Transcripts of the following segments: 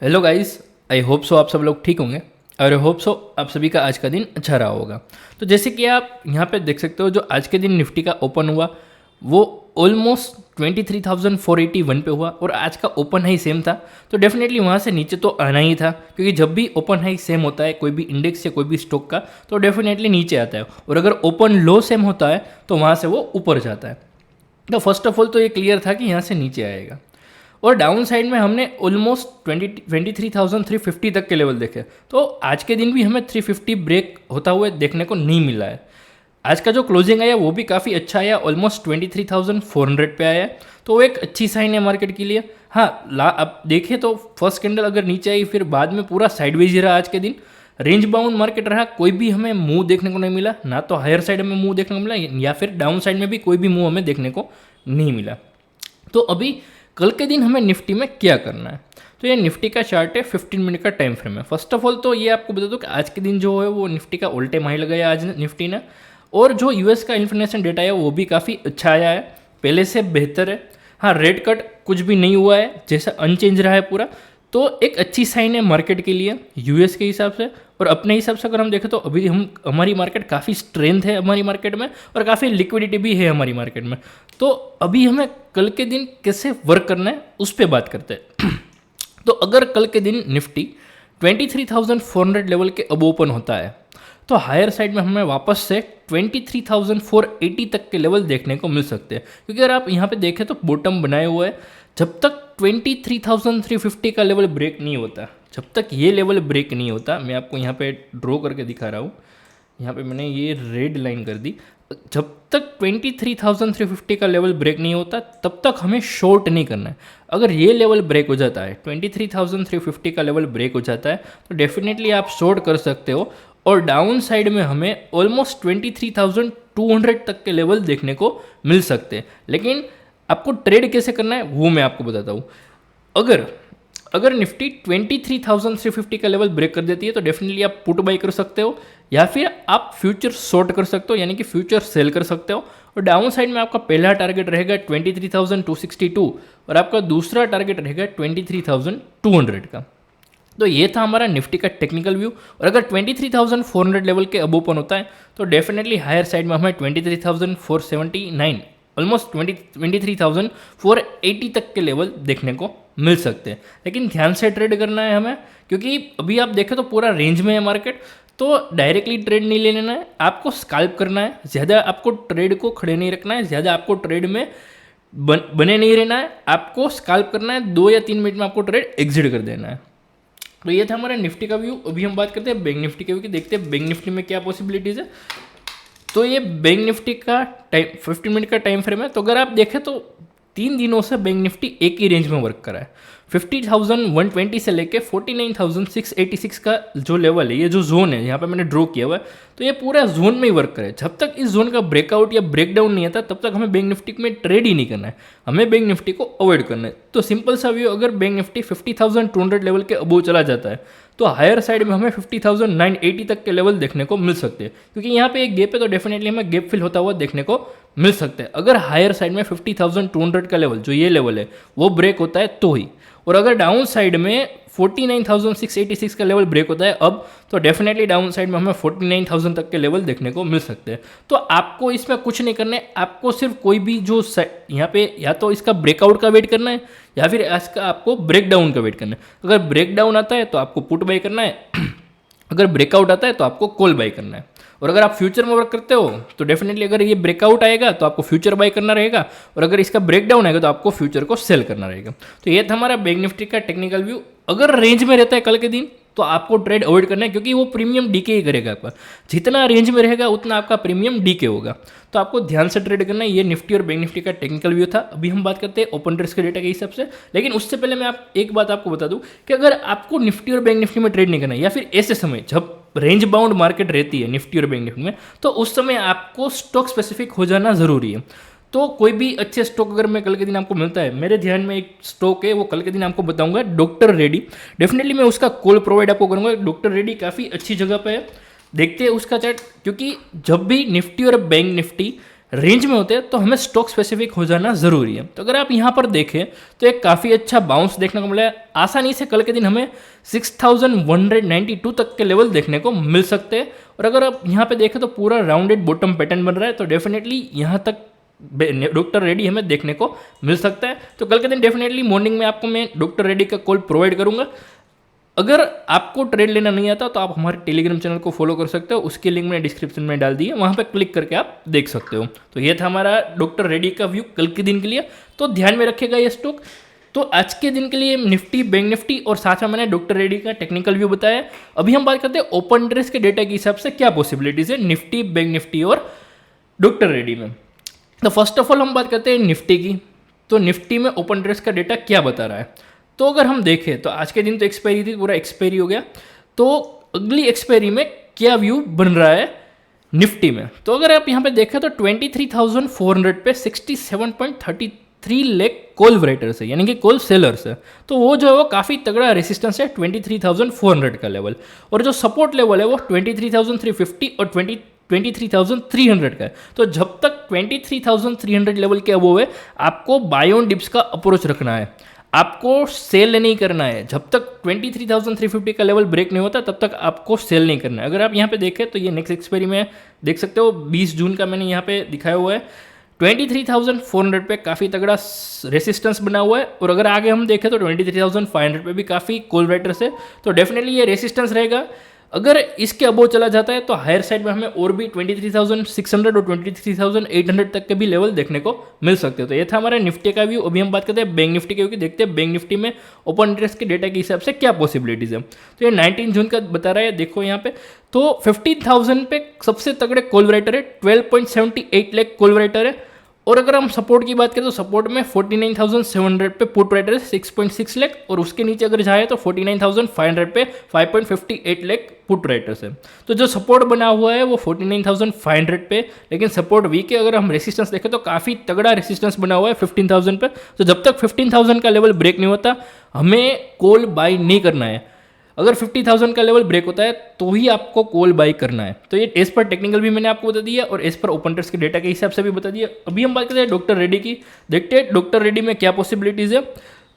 Hello guys, I hope so आप सब लोग ठीक होंगे और आई होप सो आप सभी का आज का दिन अच्छा रहा होगा। तो जैसे कि आप यहाँ पे देख सकते हो, जो आज के दिन निफ्टी का ओपन हुआ वो ऑलमोस्ट 23,481 पे हुआ और आज का ओपन हाई सेम था। तो डेफिनेटली वहाँ से नीचे तो आना ही था, क्योंकि जब भी ओपन हाई सेम होता है कोई भी इंडेक्स या कोई भी स्टॉक का तो डेफिनेटली नीचे आता है, और अगर ओपन लो सेम होता है तो वहाँ से वो ऊपर जाता है। तो फर्स्ट ऑफ ऑल तो ये क्लियर था कि यहाँ से नीचे आएगा। और डाउन साइड में हमने ऑलमोस्ट 23,350 तक के लेवल देखे। तो आज के दिन भी हमें 350 ब्रेक होता हुए देखने को नहीं मिला है। आज का जो क्लोजिंग आया वो भी काफ़ी अच्छा आया, ऑलमोस्ट 23,400 पे आया है। तो वो एक अच्छी साइन है मार्केट के लिए। हाँ, अब देखें तो फर्स्ट कैंडल अगर नीचे आई फिर बाद में पूरा साइडवेज ही रहा आज के दिन। रेंज बाउंड मार्केट रहा, कोई भी हमें मूव देखने को नहीं मिला, ना तो हायर साइड में मूव देखने को मिला या फिर डाउन साइड में भी कोई भी मूव हमें देखने को नहीं मिला। तो अभी कल के दिन हमें निफ्टी में क्या करना है, तो ये निफ्टी का चार्ट है, 15 मिनट का टाइम फ्रेम है। फर्स्ट ऑफ ऑल तो ये आपको बता दूं कि आज के दिन जो है वो निफ्टी का ऑल टाइम हाई लगाया आज निफ्टी ने, और जो यूएस का इन्फॉर्मेशन डेटा है वो भी काफ़ी अच्छा आया है, पहले से बेहतर है। हाँ, रेट कट कुछ भी नहीं हुआ है, जैसा अनचेंज रहा है पूरा। तो एक अच्छी साइन है मार्केट के लिए यूएस के हिसाब से। और अपने हिसाब से अगर हम देखें तो अभी हमारी मार्केट काफ़ी स्ट्रेंथ है हमारी मार्केट में, और काफ़ी लिक्विडिटी भी है हमारी मार्केट में। तो अभी हमें कल के दिन कैसे वर्क करना है उस पर बात करते हैं। तो अगर कल के दिन निफ्टी 23,400 लेवल के अब ओपन होता है तो हायर साइड में हमें वापस से 23,480 तक के लेवल देखने को मिल सकते हैं, क्योंकि अगर आप यहाँ पे देखें तो बॉटम बनाए हुए है। जब तक 23,350 का लेवल ब्रेक नहीं होता, जब तक ये लेवल ब्रेक नहीं होता, मैं आपको यहाँ पे ड्रॉ करके दिखा रहा हूँ, यहाँ पे मैंने ये रेड लाइन कर दी। जब तक 23,350 का लेवल ब्रेक नहीं होता तब तक हमें शॉर्ट नहीं करना है। अगर ये लेवल ब्रेक हो जाता है, 23,350 का लेवल ब्रेक हो जाता है, तो डेफिनेटली आप शॉर्ट कर सकते हो। और डाउन साइड में हमें ऑलमोस्ट 23,200 तक के लेवल देखने को मिल सकते हैं। लेकिन आपको ट्रेड कैसे करना है वो मैं आपको बताता हूँ। अगर अगर निफ्टी 23,350 का लेवल ब्रेक कर देती है तो डेफिनेटली आप पुट बाई कर सकते हो, या फिर आप फ्यूचर शॉर्ट कर सकते हो, यानी कि फ्यूचर सेल कर सकते हो। और डाउन साइड में आपका पहला टारगेट रहेगा 23,262 और आपका दूसरा टारगेट रहेगा 23,200 का। तो ये था हमारा निफ्टी का टेक्निकल व्यू। और अगर 23,400 लेवल के अब ओपन होता है तो डेफिनेटली हायर साइड में हमें 23,479 ऑलमोस्ट 23,480 तक के लेवल देखने को मिल सकते हैं। लेकिन ध्यान से ट्रेड करना है हमें, क्योंकि अभी आप देखें तो पूरा रेंज में है मार्केट। तो डायरेक्टली ट्रेड नहीं ले लेना है, आपको स्कैल्प करना है। ज़्यादा आपको ट्रेड को खड़े नहीं रखना है, ज़्यादा आपको ट्रेड में बने नहीं रहना है, आपको स्कैल्प करना है। 2 या 3 मिनट में आपको ट्रेड एग्जिट कर देना है। तो ये था हमारा निफ्टी का व्यू। अभी हम बात करते हैं बैंक निफ्टी के व्यू की, देखते हैं बैंक निफ्टी में क्या पॉसिबिलिटीज़ है। तो ये बैंक निफ्टी का टाइम 15 मिनट का टाइम फ्रेम है। तो अगर आप देखें तो 3 दिनों से बैंक निफ्टी एक ही रेंज में वर्क करा है। 50,120 से लेके 49,686 का जो लेवल है, ये जो जोन है यहाँ पे मैंने ड्रॉ किया हुआ है, तो ये पूरा जोन में ही वर्क करे। जब तक इस जोन का ब्रेकआउट या ब्रेकडाउन नहीं आता तब तक हमें बैंक निफ्टी में ट्रेड ही नहीं करना है, हमें बैंक निफ्टी को अवॉइड करना है। तो सिंपल सा व्यू, अगर बैंक निफ्टी 50,200 लेवल के अबोव चला जाता है तो हायर साइड में हमें 50,980 तक के लेवल देखने को मिल सकते हैं, क्योंकि यहाँ पे एक गैप है तो डेफिनेटली हमें गैप फिल होता हुआ देखने को मिल सकता है। अगर हायर साइड में 50,200 का लेवल, जो ये लेवल है, वो ब्रेक होता है तो ही। और अगर डाउन साइड में 49,686 का लेवल ब्रेक होता है अब, तो डेफिनेटली डाउन साइड में हमें 49,000 तक के लेवल देखने को मिल सकते हैं। तो आपको इसमें कुछ नहीं करना है, आपको सिर्फ कोई भी जो यहाँ पे या तो इसका ब्रेकआउट का वेट करना है या फिर इसका आपको ब्रेक डाउन का वेट करना है। अगर ब्रेक डाउन आता है तो आपको पुट बाई करना है, अगर ब्रेकआउट आता है तो आपको कॉल बाई करना है। और अगर आप फ्यूचर में वर्क करते हो तो डेफिनेटली अगर ये ब्रेकआउट आएगा तो आपको फ्यूचर बाय करना रहेगा, और अगर इसका ब्रेकडाउन आएगा तो आपको फ्यूचर को सेल करना रहेगा। तो ये था हमारा बैंक निफ्टी का टेक्निकल व्यू। अगर रेंज में रहता है कल के दिन तो आपको ट्रेड अवॉइड करना है, क्योंकि वो प्रीमियम डीके ही करेगा आपका। जितना रेंज में रहेगा उतना आपका प्रीमियम डीके होगा। तो आपको ध्यान से ट्रेड करना है। ये निफ्टी और बैंक निफ्टी का टेक्निकल व्यू था। अभी हम बात करते हैं ओपन ट्रेड्स के डेटा के हिसाब से। लेकिन उससे पहले मैं एक बात आपको बता दूं कि अगर आपको निफ्टी और बैंक निफ्टी में ट्रेड नहीं करना है, या फिर ऐसे समय जब रेंज बाउंड मार्केट रहती है निफ्टी और बैंक निफ्टी में, तो उस समय आपको स्टॉक स्पेसिफिक हो जाना ज़रूरी है। तो कोई भी अच्छे स्टॉक अगर मैं कल के दिन आपको मिलता है, मेरे ध्यान में एक स्टॉक है, वो कल के दिन आपको बताऊंगा, डॉक्टर रेड्डी। डेफिनेटली मैं उसका कॉल प्रोवाइड आपको करूंगा। डॉक्टर रेड्डी काफ़ी अच्छी जगह पे है, देखते हैं उसका चार्ट। क्योंकि जब भी निफ्टी और बैंक निफ्टी रेंज में होते हैं तो हमें स्टॉक स्पेसिफिक हो जाना ज़रूरी है। तो अगर आप यहाँ पर देखें तो एक काफ़ी अच्छा बाउंस देखने को मिला है। आसानी से कल के दिन हमें 6192 तक के लेवल देखने को मिल सकते हैं। और अगर आप यहाँ पे देखें तो पूरा राउंडेड बॉटम पैटर्न बन रहा है, तो डेफिनेटली यहाँ तक डॉक्टर रेड्डी हमें देखने को मिल सकता है। तो कल के दिन डेफिनेटली मॉर्निंग में आपको मैं डॉक्टर रेड्डी का कॉल प्रोवाइड करूँगा। अगर आपको ट्रेड लेना नहीं आता तो आप हमारे टेलीग्राम चैनल को फॉलो कर सकते हो, उसकी लिंक मैंने डिस्क्रिप्शन में डाल दी है, वहाँ पे क्लिक करके आप देख सकते हो। तो ये था हमारा डॉक्टर रेड्डी का व्यू कल के दिन के लिए, तो ध्यान में रखिएगा ये स्टॉक। तो आज के दिन के लिए निफ्टी, बैंक निफ्टी और साथ में मैंने डॉक्टर रेड्डी का टेक्निकल व्यू बताया। अभी हम बात करते हैं ओपन इंटरेस्ट के डेटा के हिसाब से क्या पॉसिबिलिटीज़ है निफ्टी, बैंक निफ्टी और डॉक्टर रेड्डी में। तो फर्स्ट ऑफ ऑल हम बात करते हैं निफ्टी की। तो निफ्टी में ओपन इंटरेस्ट का डेटा क्या बता रहा है, तो अगर हम देखें तो आज के दिन तो एक्सपायरी थी, पूरा एक्सपायरी हो गया। तो अगली एक्सपायरी में क्या व्यू बन रहा है निफ्टी में, तो अगर आप यहाँ पे देखें तो 23,400 पे 67.33 लाख कॉल राइटर्स है, यानी कि कॉल सेलर्स है। तो वो जो है वो काफ़ी तगड़ा रेसिस्टेंस है 23,400 का लेवल, और जो सपोर्ट लेवल है वो 23,350 और 23,300 का है। तो जब तक 23,300 लेवल के अबव है आपको बाय ऑन डिप्स का अप्रोच रखना है, आपको सेल नहीं करना है। जब तक 23,350 का लेवल ब्रेक नहीं होता तब तक आपको सेल नहीं करना है। अगर आप यहाँ पे देखें तो ये नेक्स्ट एक्सपायरी में देख सकते हो 20 जून का मैंने यहाँ पे दिखाया हुआ है, 23,400 पे काफ़ी तगड़ा रेसिस्टेंस बना हुआ है। और अगर आगे हम देखें तो 23,500 पे भी काफ़ी कॉल राइटर्स है, तो डेफिनेटली ये रेसिस्टेंस रहेगा। अगर इसके अबो चला जाता है तो हायर साइड में हमें और भी 23,600 और 23,800 तक के भी लेवल देखने को मिल सकते हैं। तो ये था हमारा निफ्टी का व्यू। अभी हम बात करते हैं बैंक निफ्टी के, क्योंकि देखते हैं बैंक निफ्टी में ओपन इंटरेस्ट के डेटा के हिसाब से क्या पॉसिबिलिटीज़ है। तो ये 19 जून का बता रहा है, देखो यहाँ पे तो 15,000 पे सबसे तगड़े कॉल राइटर है, 12.78 लाख कॉल राइटर है। और अगर हम सपोर्ट की बात करें तो सपोर्ट में 49,700 पे पुट राइटर है 6.6 लाख, और उसके नीचे अगर जाए तो 49,500 पे 5.58 लाख पुट राइटर्स है। तो जो सपोर्ट बना हुआ है वो 49,500 पे, लेकिन सपोर्ट वीक है। अगर हम रेसिस्टेंस देखें तो काफ़ी तगड़ा रेसिस्टेंस बना हुआ है 15,000 पे। तो जब तक 15,000 का लेवल ब्रेक नहीं होता हमें कॉल बाई नहीं करना है। अगर 50,000 का लेवल ब्रेक होता है तो ही आपको कॉल बाई करना है। तो ये एज पर टेक्निकल भी मैंने आपको बता दिया और एज पर ओपन इंटरेस्ट के डेटा के हिसाब से भी बता दिया। अभी हम बात करते हैं डॉक्टर रेड्डी की, देखते हैं डॉक्टर रेड्डी में क्या पॉसिबिलिटीज़ है।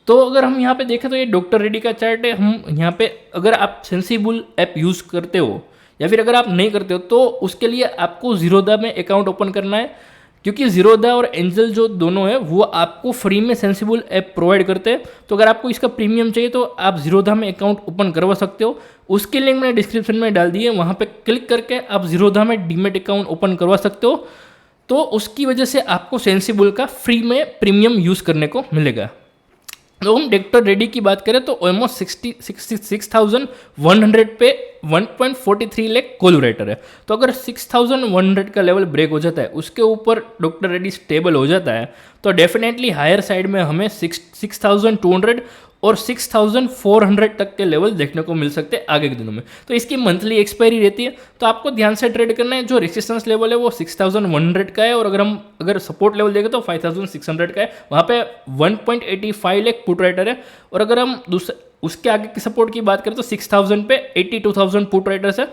तो अगर हम यहाँ पे देखें तो ये डॉक्टर रेड्डी का चार्ट है। हम यहाँ पे अगर आप सेंसिबल ऐप यूज़ करते हो या फिर अगर आप नहीं करते हो तो उसके लिए आपको जीरोधा में अकाउंट ओपन करना है, क्योंकि जीरोधा और एंजल जो दोनों है वो आपको फ्री में सेंसिबल ऐप प्रोवाइड करते हैं। तो अगर आपको इसका प्रीमियम चाहिए तो आप जीरोधा में अकाउंट ओपन करवा सकते हो, उसकी लिंक मैंने डिस्क्रिप्शन में डाल दी है, वहाँ पे क्लिक करके आप जीरोधा में डीमेट अकाउंट ओपन करवा सकते हो। तो उसकी वजह से आपको सेंसिबल का फ्री में प्रीमियम यूज़ करने को मिलेगा। तो हम डॉक्टर रेड्डी की बात करें तो ऑलमोस्ट 66,100 पे 1.43 लाख कॉल राइटर है। तो अगर 6,100 का लेवल ब्रेक हो जाता है, उसके ऊपर डॉक्टर रेड्डी स्टेबल हो जाता है, तो डेफिनेटली हायर साइड में हमें 6,200 और 6,400 तक के लेवल देखने को मिल सकते हैं आगे के दिनों में। तो इसकी मंथली एक्सपायरी रहती है, तो आपको ध्यान से ट्रेड करना है। जो रेसिस्टेंस लेवल है वो 6,100 का है, और अगर सपोर्ट लेवल देखें तो 5,600 का है। वहाँ पे 1.85 लाख पुट राइटर है, और अगर हम उसके आगे की सपोर्ट की बात करें तो 6,000 पे 82,000 पुट राइटर्स है।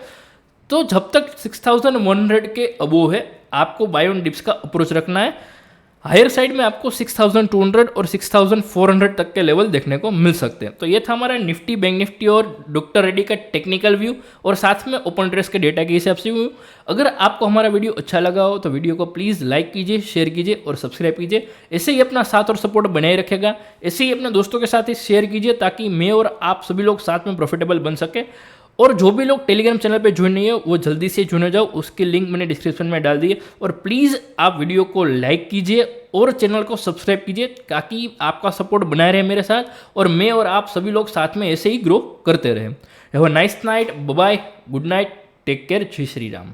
तो जब तक 6,100 के अबोव है आपको बाय ऑन डिप्स का अप्रोच रखना है। हायर साइड में आपको 6,200 और 6,400 तक के लेवल देखने को मिल सकते हैं। तो ये था हमारा निफ्टी, बैंक निफ्टी और डॉक्टर रेड्डी का टेक्निकल व्यू, और साथ में ओपन इंटरेस्ट के डेटा के हिसाब से व्यू। अगर आपको हमारा वीडियो अच्छा लगा हो तो वीडियो को प्लीज़ लाइक कीजिए, शेयर कीजिए और सब्सक्राइब कीजिए। ऐसे ही अपना साथ और सपोर्ट बनाए रखेगा। ऐसे ही अपने दोस्तों के साथ ही शेयर कीजिए ताकि मैं और आप सभी लोग साथ में प्रॉफिटेबल बन सके। और जो भी लोग टेलीग्राम चैनल पे ज्वाइन नहीं है वो जल्दी से ज्वाइन हो जाओ, उसकी लिंक मैंने डिस्क्रिप्शन में डाल दी है। और प्लीज़ आप वीडियो को लाइक कीजिए और चैनल को सब्सक्राइब कीजिए ताकि आपका सपोर्ट बनाए रहे मेरे साथ, और मैं और आप सभी लोग साथ में ऐसे ही ग्रो करते रहें। Have a nice night, bye bye, good night, take care, जय श्री राम।